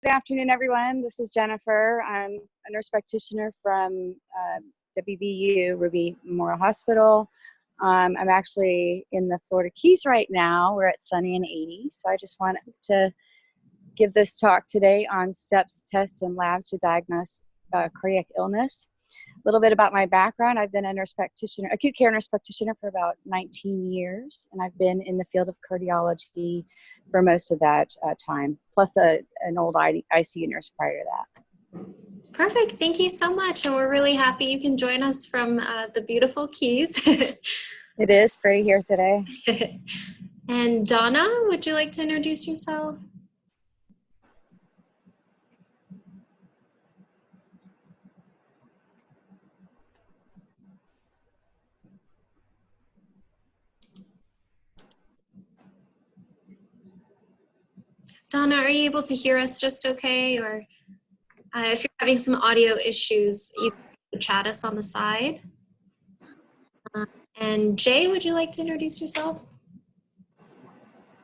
afternoon, everyone. This is Jennifer. I'm a nurse practitioner from WVU Ruby Memorial Hospital. I'm actually in the Florida Keys right now. We're at sunny and 80. So I just wanted to give this talk today on steps, tests, and labs to diagnose cardiac illness. A little bit about my background. I've been a nurse practitioner, acute care nurse practitioner for about 19 years, and I've been in the field of cardiology for most of that time, plus an old ICU nurse prior to that. Perfect. Thank you so much. And we're really happy you can join us from the beautiful Keys. It is pretty here today. And Donna, would you like to introduce yourself? Donna, are you able to hear us just okay? Or if you're having some audio issues, you can chat us on the side. And Jay, would you like to introduce yourself?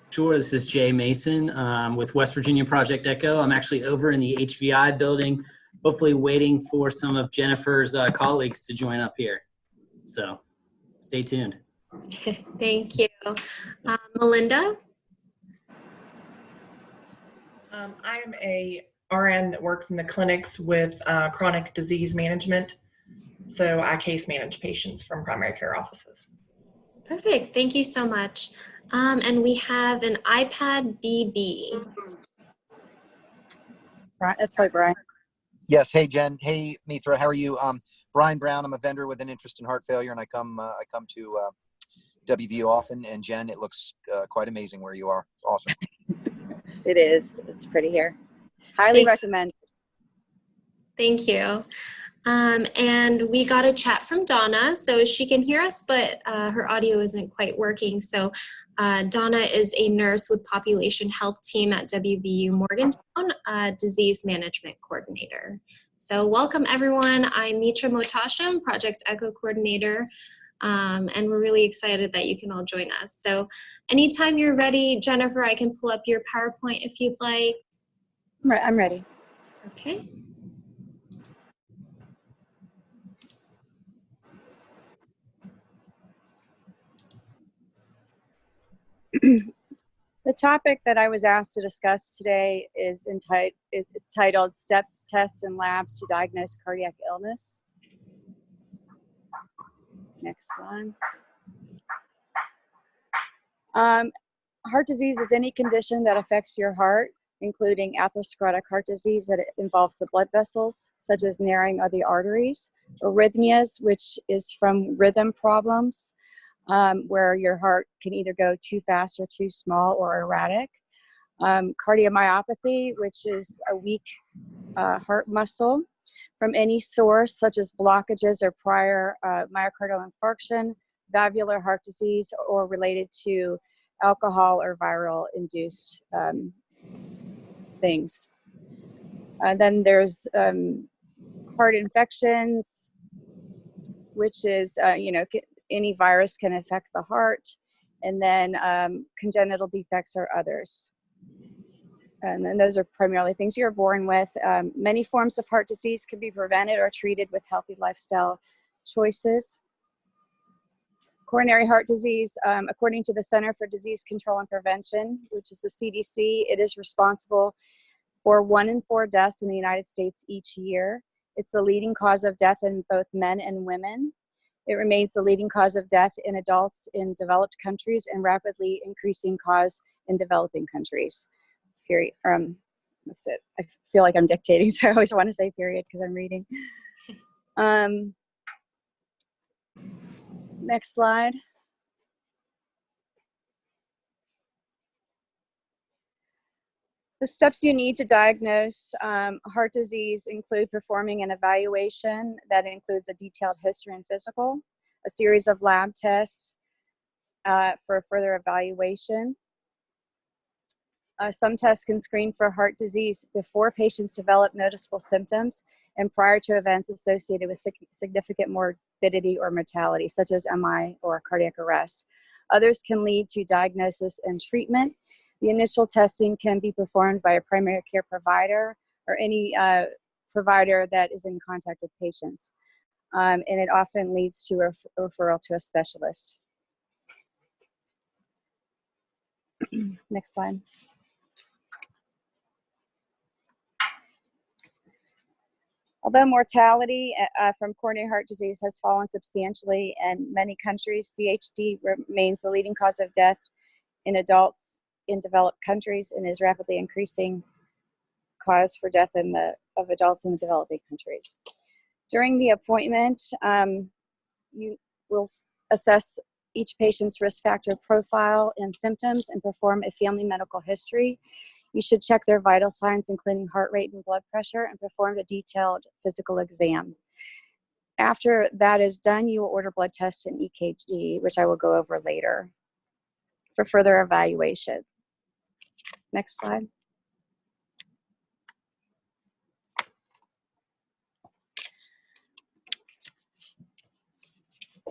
Sure, this is Jay Mason with West Virginia Project Echo. I'm actually over in the HVI building, hopefully waiting for some of Jennifer's colleagues to join up here. So stay tuned. Thank you. Melinda? I am a RN that works in the clinics with chronic disease management. So I case manage patients from primary care offices. Perfect. Thank you so much. And we have an iPad BB. That's probably Brian. Yes. Hey, Jen. Hey, Mithra. How are you? Brian Brown. I'm a vendor with an interest in heart failure, and I come to WVU often. And Jen, it looks quite amazing where you are. It's awesome. It is. It's pretty here. Highly recommend. Thank you. And we got a chat from Donna, so she can hear us, but her audio isn't quite working. So Donna is a nurse with population health team at WVU Morgantown, disease management coordinator. So welcome everyone. I'm Mitra Motasham, Project Echo coordinator. And we're really excited that you can all join us. So anytime you're ready, Jennifer, I can pull up your PowerPoint if you'd like. I'm ready. Okay. The topic that I was asked to discuss today is titled Steps, Tests, and Labs to Diagnose Cardiac Illness. Next slide. Heart disease is any condition that affects your heart, including atherosclerotic heart disease that involves the blood vessels, such as narrowing of the arteries, arrhythmias, which is from rhythm problems, where your heart can either go too fast or too small or erratic, cardiomyopathy, which is a weak heart muscle from any source, such as blockages or prior myocardial infarction, valvular heart disease, or related to alcohol or viral-induced things. Then there's heart infections, which is, any virus can affect the heart, and then congenital defects or others. And then those are primarily things you're born with. Many forms of heart disease can be prevented or treated with healthy lifestyle choices. Coronary heart disease, according to the Center for Disease Control and Prevention, which is the CDC, it is responsible for 1 in 4 deaths in the United States each year. It's the leading cause of death in both men and women. It remains the leading cause of death in adults in developed countries and rapidly increasing cause in developing countries. Period. That's it. I feel like I'm dictating, so I always want to say period because I'm reading. Next slide. The steps you need to diagnose heart disease include performing an evaluation that includes a detailed history and physical, a series of lab tests for further evaluation. Some tests can screen for heart disease before patients develop noticeable symptoms and prior to events associated with significant morbidity or mortality, such as MI or cardiac arrest. Others can lead to diagnosis and treatment. The initial testing can be performed by a primary care provider or any provider that is in contact with patients. And it often leads to a referral to a specialist. Next slide. Although mortality from coronary heart disease has fallen substantially in many countries, CHD remains the leading cause of death in adults in developed countries and is rapidly increasing cause for death of adults in the developing countries. During the appointment, you will assess each patient's risk factor profile and symptoms and perform a family medical history. You should check their vital signs, including heart rate and blood pressure, and perform a detailed physical exam. After that is done, you will order blood tests and EKG, which I will go over later for further evaluation. Next slide.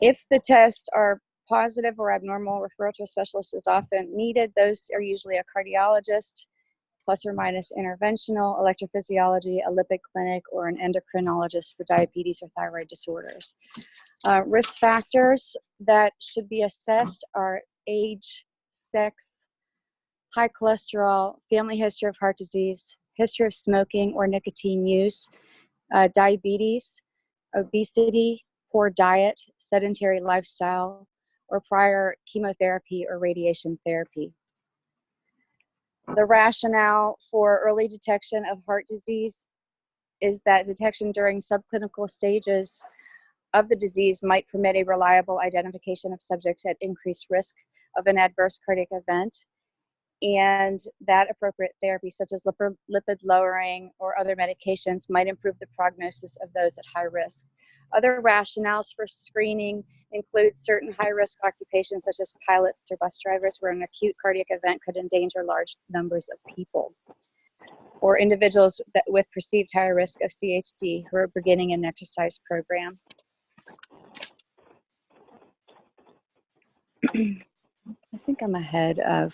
If the tests are positive or abnormal, referral to a specialist is often needed. Those are usually a cardiologist, plus or minus interventional, electrophysiology, a lipid clinic, or an endocrinologist for diabetes or thyroid disorders. Risk factors that should be assessed are age, sex, high cholesterol, family history of heart disease, history of smoking or nicotine use, diabetes, obesity, poor diet, sedentary lifestyle, or prior chemotherapy or radiation therapy. The rationale for early detection of heart disease is that detection during subclinical stages of the disease might permit a reliable identification of subjects at increased risk of an adverse cardiac event, and that appropriate therapy such as lipid lowering or other medications might improve the prognosis of those at high risk. Other rationales for screening include certain high-risk occupations such as pilots or bus drivers where an acute cardiac event could endanger large numbers of people, or individuals with perceived higher risk of CHD who are beginning an exercise program. I think I'm ahead of.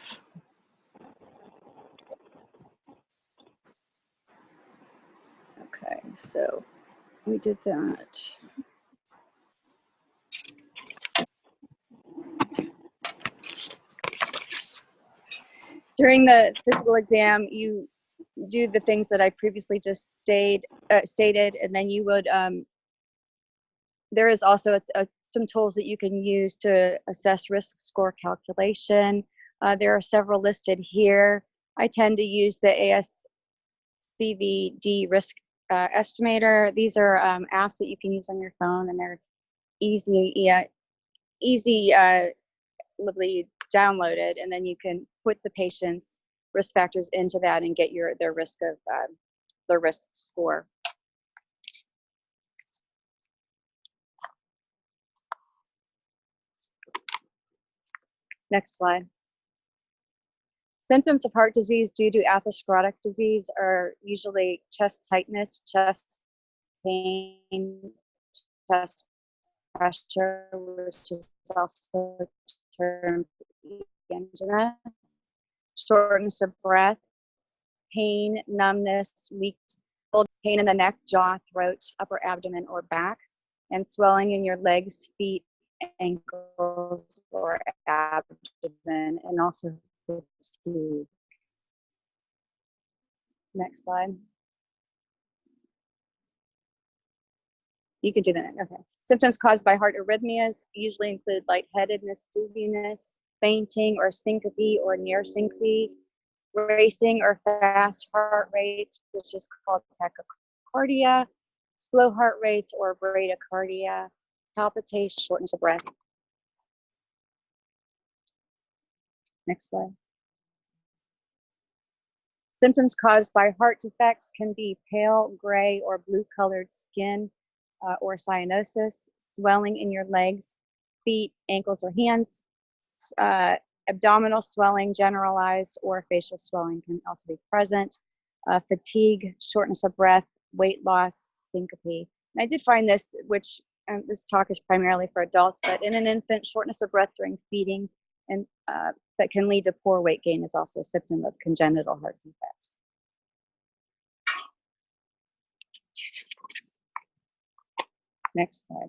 Okay, so we did that. During the physical exam, you do the things that I previously just stated, and then you would, there is also some tools that you can use to assess risk score calculation. There are several listed here. I tend to use the ASCVD risk estimator. These are apps that you can use on your phone, and they're easily downloaded, and then you can put the patient's risk factors into that and get their risk score. Next slide. Symptoms of heart disease due to atherosclerotic disease are usually chest tightness, chest pain, chest pressure, which is also termed angina, shortness of breath, pain, numbness, weakness, pain in the neck, jaw, throat, upper abdomen, or back, and swelling in your legs, feet, ankles, or abdomen, and also fatigue. Next slide. You can do that. Okay. Symptoms caused by heart arrhythmias usually include lightheadedness, dizziness, fainting or syncope or near syncope, racing or fast heart rates, which is called tachycardia, slow heart rates or bradycardia, palpitation, shortness of breath. Next slide. Symptoms caused by heart defects can be pale, gray, or blue-colored skin or cyanosis, swelling in your legs, feet, ankles, or hands, abdominal swelling, generalized, or facial swelling can also be present, fatigue, shortness of breath, weight loss, syncope. And I did find this, which this talk is primarily for adults, but in an infant, shortness of breath during feeding and that can lead to poor weight gain is also a symptom of congenital heart defects. Next slide.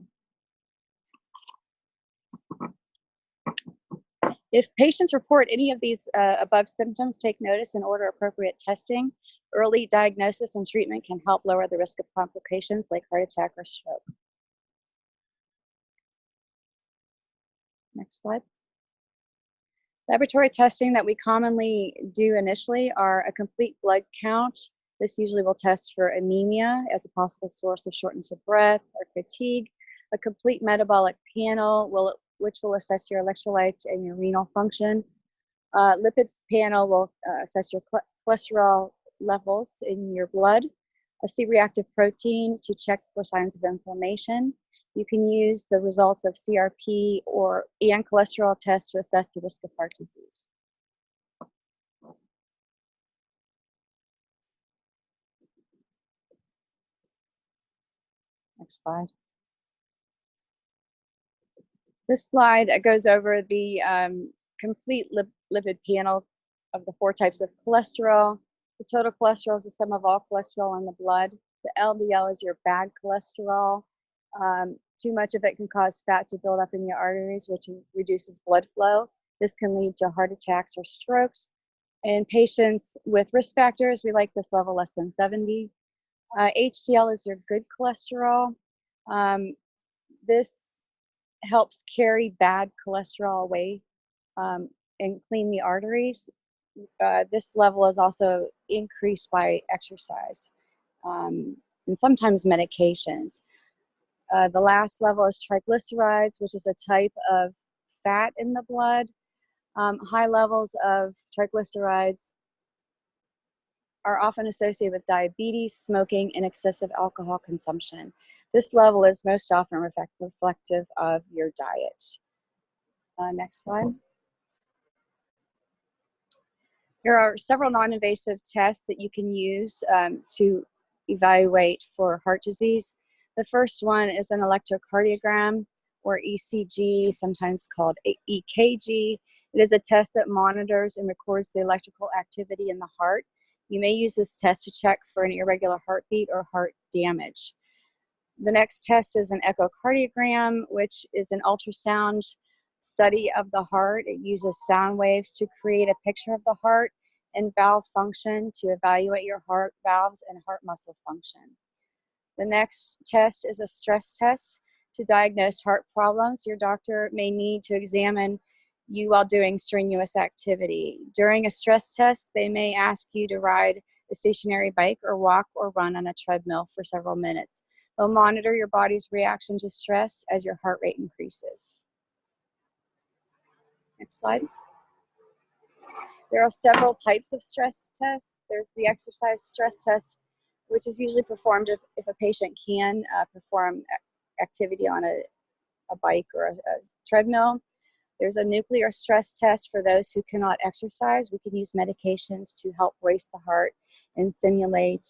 If patients report any of these above symptoms, take notice and order appropriate testing. Early diagnosis and treatment can help lower the risk of complications like heart attack or stroke. Next slide. Laboratory testing that we commonly do initially are a complete blood count. This usually will test for anemia as a possible source of shortness of breath or fatigue. A complete metabolic panel which will assess your electrolytes and your renal function. Lipid panel will assess your cholesterol levels in your blood. A C-reactive protein to check for signs of inflammation. You can use the results of CRP and cholesterol tests to assess the risk of heart disease. Next slide. This slide goes over the complete lipid panel of the 4 types of cholesterol. The total cholesterol is the sum of all cholesterol in the blood. The LDL is your bad cholesterol. Too much of it can cause fat to build up in your arteries, which reduces blood flow. This can lead to heart attacks or strokes. In patients with risk factors, we like this level less than 70. HDL is your good cholesterol. This helps carry bad cholesterol away and clean the arteries. This level is also increased by exercise and sometimes medications. The last level is triglycerides, which is a type of fat in the blood. High levels of triglycerides are often associated with diabetes, smoking, and excessive alcohol consumption. This level is most often reflective of your diet. Next slide. There are several non-invasive tests that you can use to evaluate for heart disease. The first one is an electrocardiogram, or ECG, sometimes called EKG. It is a test that monitors and records the electrical activity in the heart. You may use this test to check for an irregular heartbeat or heart damage. The next test is an echocardiogram, which is an ultrasound study of the heart. It uses sound waves to create a picture of the heart and valve function to evaluate your heart valves and heart muscle function. The next test is a stress test to diagnose heart problems. Your doctor may need to examine you while doing strenuous activity. During a stress test, they may ask you to ride a stationary bike or walk or run on a treadmill for several minutes. They'll monitor your body's reaction to stress as your heart rate increases. Next slide. There are several types of stress tests. There's the exercise stress test, which is usually performed if a patient can perform activity on a bike or a treadmill. There's a nuclear stress test for those who cannot exercise. We can use medications to help race the heart and stimulate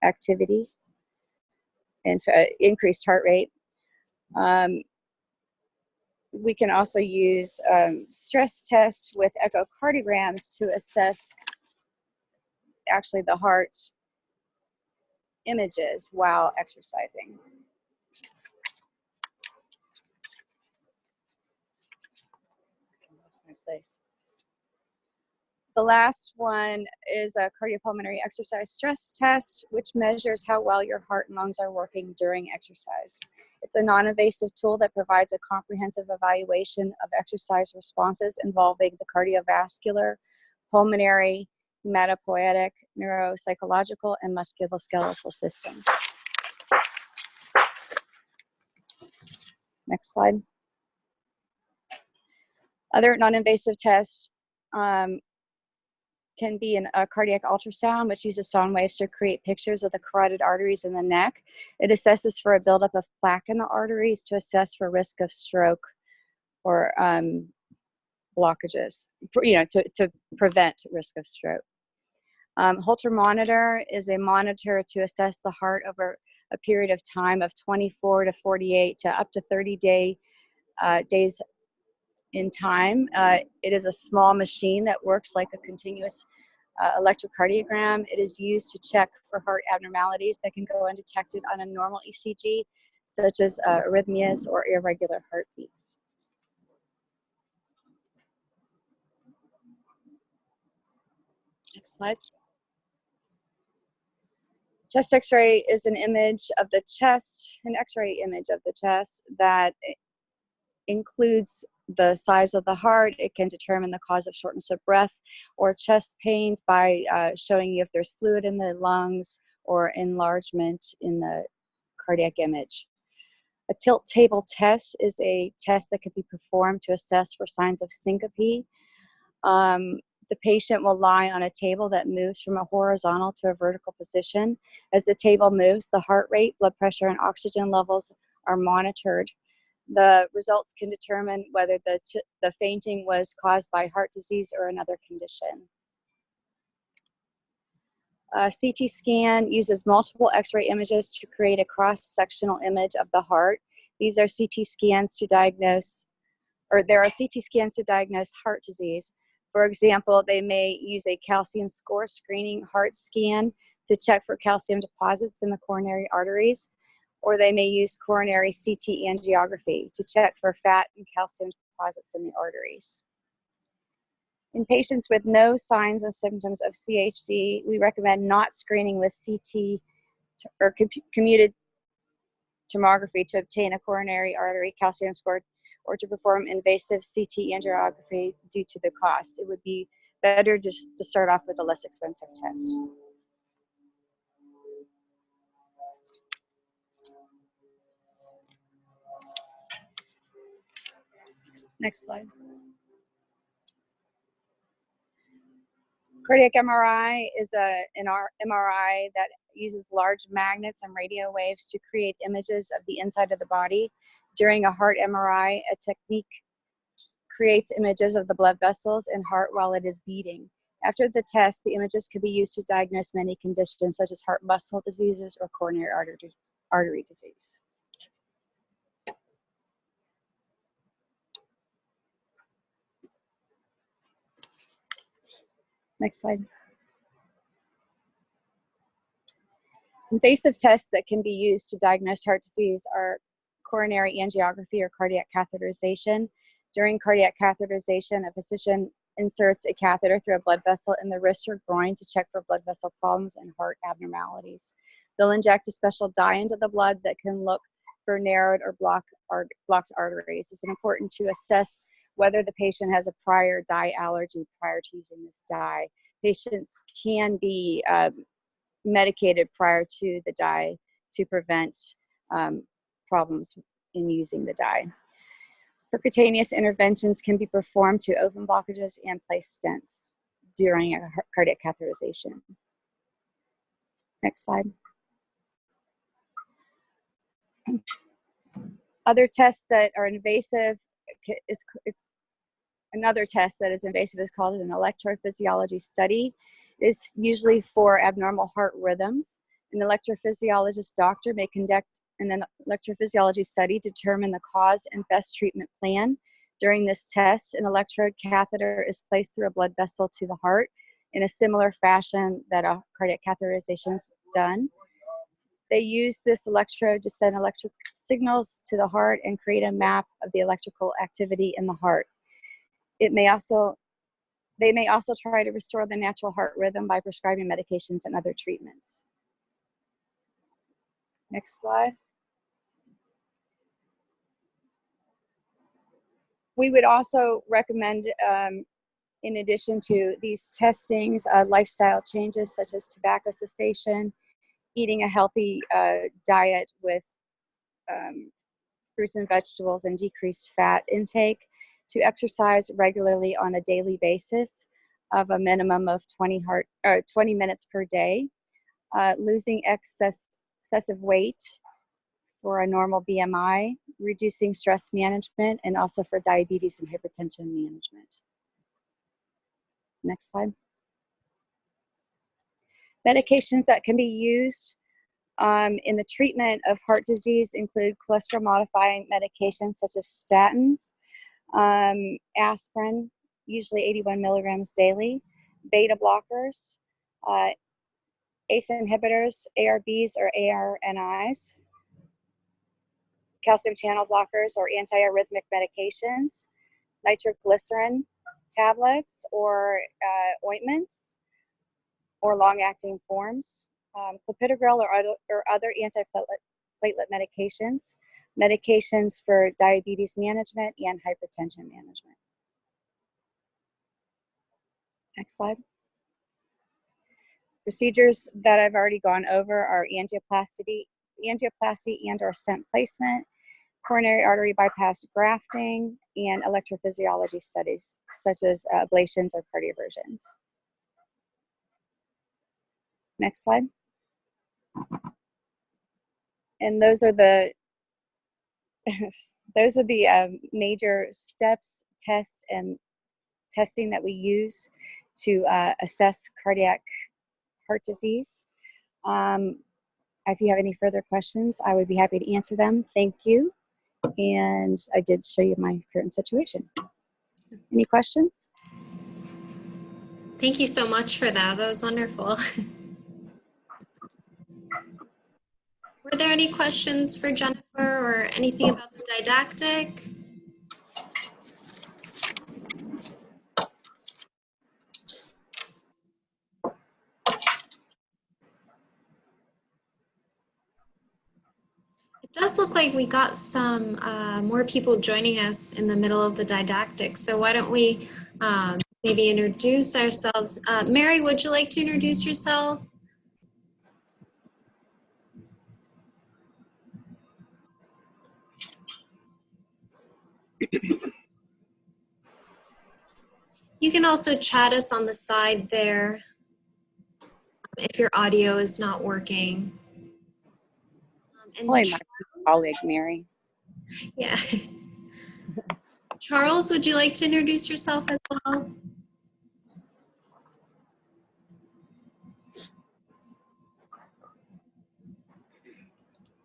activity and increased heart rate. We can also use stress tests with echocardiograms to assess actually the heart images while exercising. I lost my place. The last one is a cardiopulmonary exercise stress test, which measures how well your heart and lungs are working during exercise. It's a non-invasive tool that provides a comprehensive evaluation of exercise responses involving the cardiovascular, pulmonary, hematopoietic, neuropsychological, and musculoskeletal systems. Next slide. Other non-invasive tests can be a cardiac ultrasound, which uses sound waves to create pictures of the carotid arteries in the neck. It assesses for a buildup of plaque in the arteries to assess for risk of stroke or blockages, to prevent risk of stroke. Holter monitor is a monitor to assess the heart over a period of time of 24 to 48 to up to 30 days in time. It is a small machine that works like a continuous electrocardiogram. It is used to check for heart abnormalities that can go undetected on a normal ECG, such as arrhythmias or irregular heartbeats. Next slide. Chest X-ray is an image of the chest, an X-ray image of the chest that includes the size of the heart. It can determine the cause of shortness of breath or chest pains by showing you if there's fluid in the lungs or enlargement in the cardiac image. A tilt table test is a test that can be performed to assess for signs of syncope. The patient will lie on a table that moves from a horizontal to a vertical position. As the table moves, the heart rate, blood pressure, and oxygen levels are monitored. The results can determine whether the fainting was caused by heart disease or another condition. A CT scan uses multiple X-ray images to create a cross-sectional image of the heart. These are CT scans to diagnose, or there are CT scans to diagnose heart disease. For example, they may use a calcium score screening heart scan to check for calcium deposits in the coronary arteries, or they may use coronary CT angiography to check for fat and calcium deposits in the arteries. In patients with no signs and symptoms of CHD, we recommend not screening with CT or computed tomography to obtain a coronary artery calcium score or to perform invasive CT angiography due to the cost. It would be better just to start off with a less expensive test. Next slide. Cardiac MRI is an MRI that uses large magnets and radio waves to create images of the inside of the body. During a heart MRI, a technique creates images of the blood vessels and heart while it is beating. After the test, the images can be used to diagnose many conditions such as heart muscle diseases or coronary artery disease. Next slide. Invasive tests that can be used to diagnose heart disease are coronary angiography or cardiac catheterization. During cardiac catheterization, a physician inserts a catheter through a blood vessel in the wrist or groin to check for blood vessel problems and heart abnormalities. They'll inject a special dye into the blood that can look for narrowed or blocked arteries. It's important to assess whether the patient has a prior dye allergy prior to using this dye. Patients can be medicated prior to the dye to prevent problems in using the dye. Percutaneous interventions can be performed to open blockages and place stents during a cardiac catheterization. Next slide. Other tests that are invasive, another test that is invasive is called an electrophysiology study. It's usually for abnormal heart rhythms. An electrophysiologist doctor may conduct an electrophysiology study to determine the cause and best treatment plan. During this test, an electrode catheter is placed through a blood vessel to the heart in a similar fashion that a cardiac catheterization is done. They use this electrode to send electric signals to the heart and create a map of the electrical activity in the heart. They may also try to restore the natural heart rhythm by prescribing medications and other treatments. Next slide. We would also recommend, in addition to these testings, lifestyle changes such as tobacco cessation, eating a healthy diet with fruits and vegetables and decreased fat intake, to exercise regularly on a daily basis of a minimum of 20 minutes per day, losing excessive weight for a normal BMI, reducing stress management, and also for diabetes and hypertension management. Next slide. Medications that can be used in the treatment of heart disease include cholesterol modifying medications such as statins. Aspirin, usually 81 milligrams daily. Beta blockers, ACE inhibitors, ARBs or ARNIs, calcium channel blockers or antiarrhythmic medications, nitroglycerin tablets or ointments or long-acting forms, clopidogrel or other antiplatelet medications, medications for diabetes management and hypertension management. Next slide. Procedures that I've already gone over are angioplasty and or stent placement, coronary artery bypass grafting, and electrophysiology studies such as ablations or cardioversions. Next slide. And those are the major steps, tests, and testing that we use to assess cardiac heart disease. If you have any further questions, I would be happy to answer them. Thank you. And I did show you my current situation. Any questions? Thank you so much for that. That was wonderful. Were there any questions for Jennifer or anything about the didactic? It does look like we got some more people joining us in the middle of the didactic. So why don't we maybe introduce ourselves. Mary, would you like to introduce yourself? You can also chat us on the side there if your audio is not working. And my colleague, Mary. Yeah. Charles, would you like to introduce yourself as well?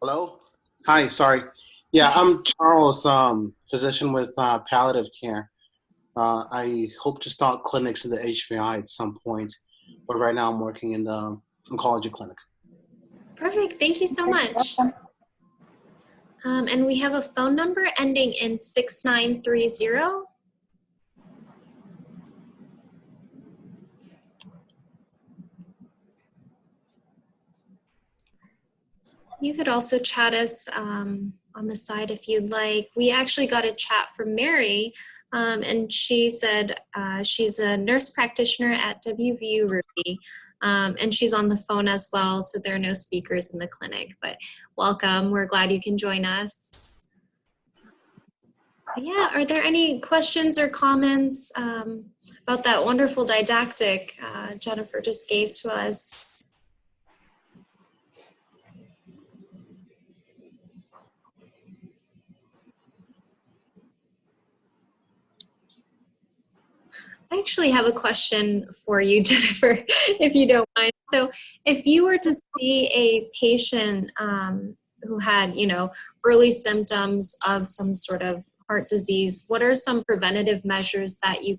Hello? Hi, sorry. Yeah, I'm Charles, physician with palliative care. I hope to start clinics in the HVI at some point, but right now I'm working in the oncology clinic. Perfect, thank you so much. And we have a phone number ending in 6930. You could also chat us on the side if you'd like. We actually got a chat from Mary, and she said she's a nurse practitioner at WVU Ruby, and she's on the phone as well, so there are no speakers in the clinic, but welcome. We're glad you can join us. But yeah, are there any questions or comments about that wonderful didactic Jennifer just gave to us? I actually have a question for you, Jennifer, if you don't mind. So if you were to see a patient who had, early symptoms of some sort of heart disease, what are some preventative measures that you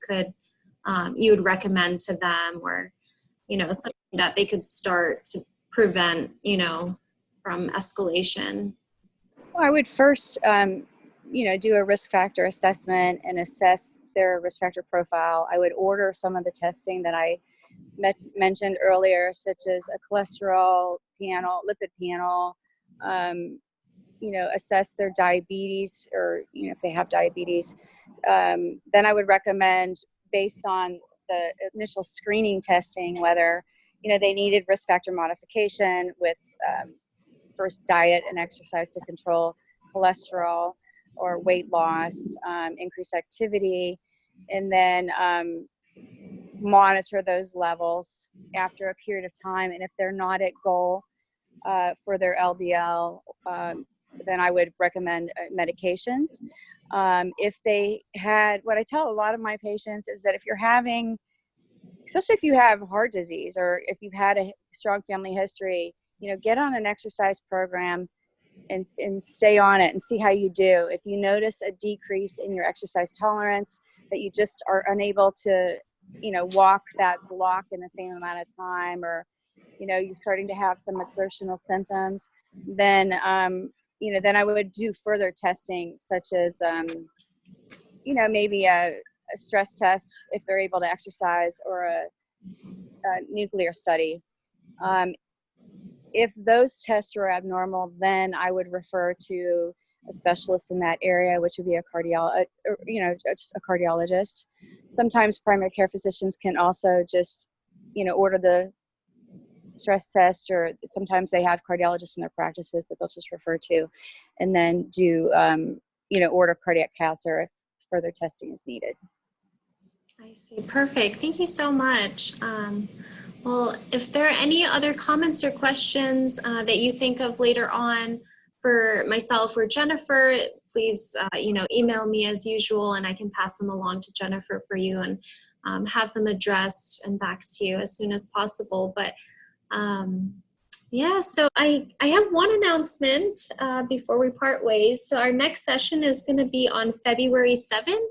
would recommend to them, or, something that they could start to prevent, from escalation? Well, I would first, do a risk factor assessment and assess their risk factor profile. I would order some of the testing that I mentioned earlier, such as a cholesterol panel, lipid panel, assess their diabetes, or, if they have diabetes. Then I would recommend, based on the initial screening testing, whether, they needed risk factor modification with first diet and exercise to control cholesterol or weight loss, increased activity, and then monitor those levels after a period of time. And if they're not at goal for their LDL, then I would recommend medications. If they had, what I tell a lot of my patients is that if you're having, especially if you have heart disease or if you've had a strong family history, get on an exercise program, and stay on it and see how you do. If you notice a decrease in your exercise tolerance, that you just are unable to, walk that block in the same amount of time, or, you're starting to have some exertional symptoms, then, then I would do further testing, such as, maybe a stress test if they're able to exercise, or a nuclear study. If those tests are abnormal, then I would refer to a specialist in that area, which would be a just a cardiologist. Sometimes primary care physicians can also just, order the stress test, or sometimes they have cardiologists in their practices that they'll just refer to, and then do, order cardiac caths or if further testing is needed. I see. Perfect. Thank you so much. Well, if there are any other comments or questions that you think of later on for myself or Jennifer, please, email me as usual, and I can pass them along to Jennifer for you and have them addressed and back to you as soon as possible. But yeah, so I have one announcement before we part ways. So our next session is going to be on February 7th.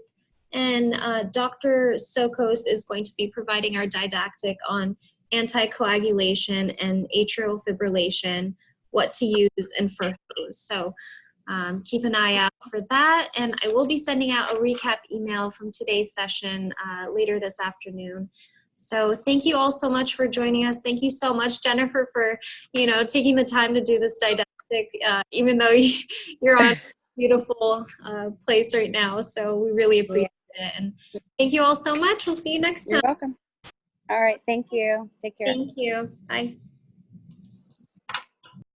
And Dr. Sokos is going to be providing our didactic on anticoagulation and atrial fibrillation, what to use and for who. So keep an eye out for that. And I will be sending out a recap email from today's session later this afternoon. So thank you all so much for joining us. Thank you so much, Jennifer, for taking the time to do this didactic, even though you're on a beautiful place right now. So we really appreciate it. And thank you all so much. We'll see you next time. You're welcome. All right. Thank you. Take care. Thank you. Bye.